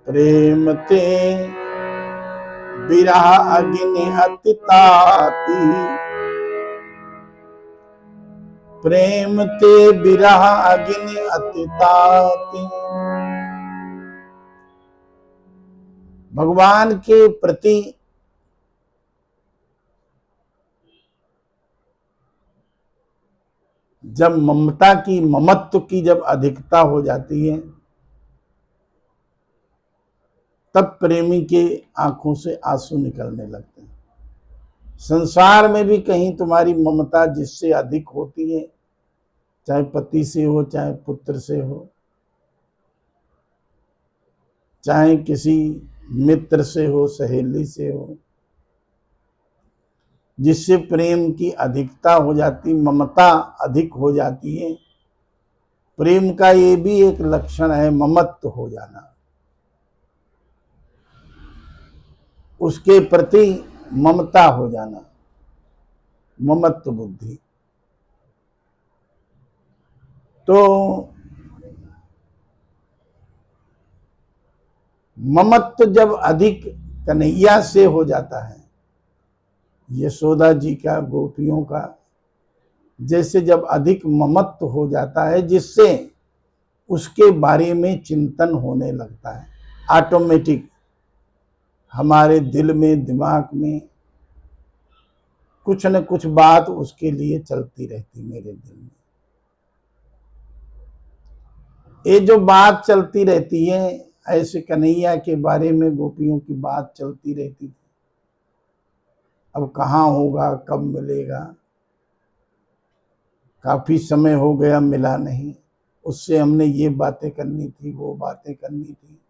प्रेम ते बिरह अग्नि अति ताती, प्रेम ते बिरह अग्नि अति ताती। भगवान के प्रति जब ममता की, ममत्व की जब अधिकता हो जाती है, तब प्रेमी के आंखों से आंसू निकलने लगते हैं। संसार में भी कहीं तुम्हारी ममता जिससे अधिक होती है, चाहे पति से हो, चाहे पुत्र से हो, चाहे किसी मित्र से हो, सहेली से हो, जिससे प्रेम की अधिकता हो जाती, ममता अधिक हो जाती है। प्रेम का ये भी एक लक्षण है, ममत्व हो जाना, उसके प्रति ममता हो जाना, ममत्व बुद्धि। तो ममत्व जब अधिक कन्हैया से हो जाता है, यशोदा जी का, गोपियों का, जैसे जब अधिक ममत्व हो जाता है, जिससे उसके बारे में चिंतन होने लगता है, ऑटोमेटिक हमारे दिल में, दिमाग में कुछ न कुछ बात उसके लिए चलती रहती। मेरे दिल में ये जो बात चलती रहती है, ऐसे कन्हैया के बारे में गोपियों की बात चलती रहती थी। अब कहाँ होगा, कब मिलेगा, काफी समय हो गया मिला नहीं, उससे हमने ये बातें करनी थी, वो बातें करनी थी।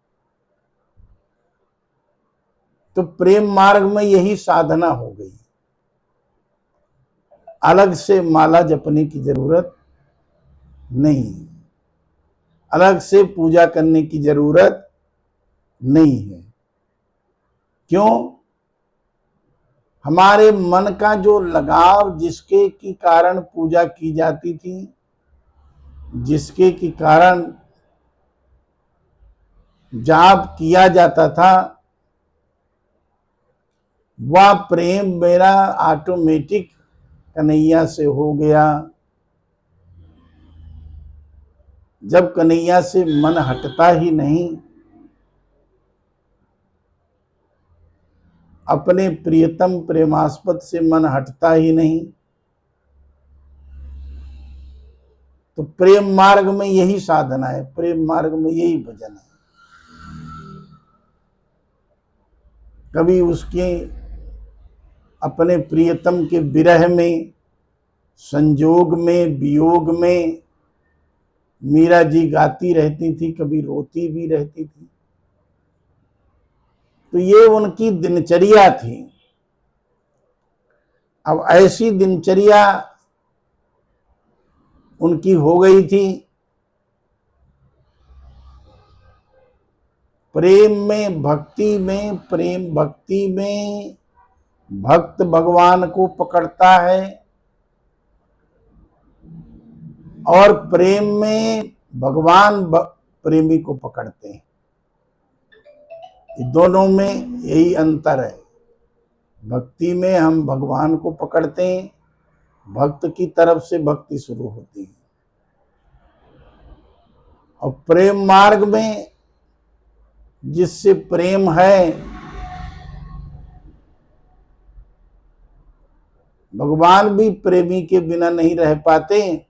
तो प्रेम मार्ग में यही साधना हो गई। अलग से माला जपने की जरूरत नहीं, अलग से पूजा करने की जरूरत नहीं है। क्यों? हमारे मन का जो लगाव, जिसके की कारण पूजा की जाती थी, जिसके की कारण जाप किया जाता था, वह प्रेम मेरा ऑटोमेटिक कन्हैया से हो गया। जब कन्हैया से मन हटता ही नहीं, अपने प्रियतम प्रेमास्पद से मन हटता ही नहीं, तो प्रेम मार्ग में यही साधना है, प्रेम मार्ग में यही भजन है। कभी उसके अपने प्रियतम के विरह में, संजोग में, वियोग में मीरा जी गाती रहती थी, कभी रोती भी रहती थी। तो ये उनकी दिनचर्या थी। अब ऐसी दिनचर्या उनकी हो गई थी। प्रेम में, भक्ति में, प्रेम भक्ति में भक्त भगवान को पकड़ता है, और प्रेम में भगवान प्रेमी को पकड़ते हैं। दोनों में यही अंतर है। भक्ति में हम भगवान को पकड़ते हैं, भक्त की तरफ से भक्ति शुरू होती है। और प्रेम मार्ग में जिससे प्रेम है, भगवान भी प्रेमी के बिना नहीं रह पाते,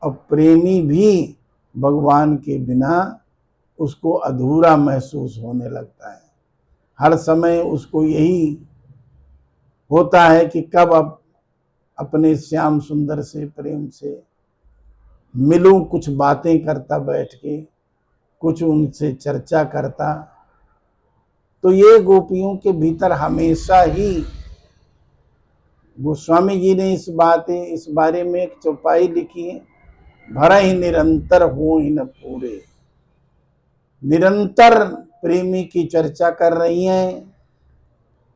और प्रेमी भी भगवान के बिना उसको अधूरा महसूस होने लगता है। हर समय उसको यही होता है कि कब अब अपने श्याम सुंदर से प्रेम से मिलूं, कुछ बातें करता बैठ के, कुछ उनसे चर्चा करता। तो ये गोपियों के भीतर हमेशा ही, गोस्वामी जी ने इस बारे में एक चौपाई लिखी है, भरा ही निरंतर हो ही न पूरे। निरंतर प्रेमी की चर्चा कर रही हैं,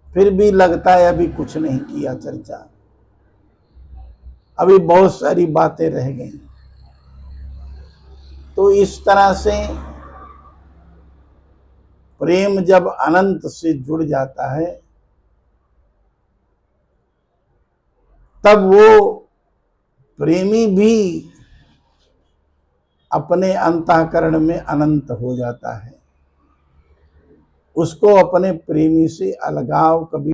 फिर भी लगता है अभी कुछ नहीं किया चर्चा, अभी बहुत सारी बातें रह गई। तो इस तरह से प्रेम जब अनंत से जुड़ जाता है तब वो प्रेमी भी अपने अंतःकरण में अनंत हो जाता है। उसको अपने प्रेमी से अलगाव कभी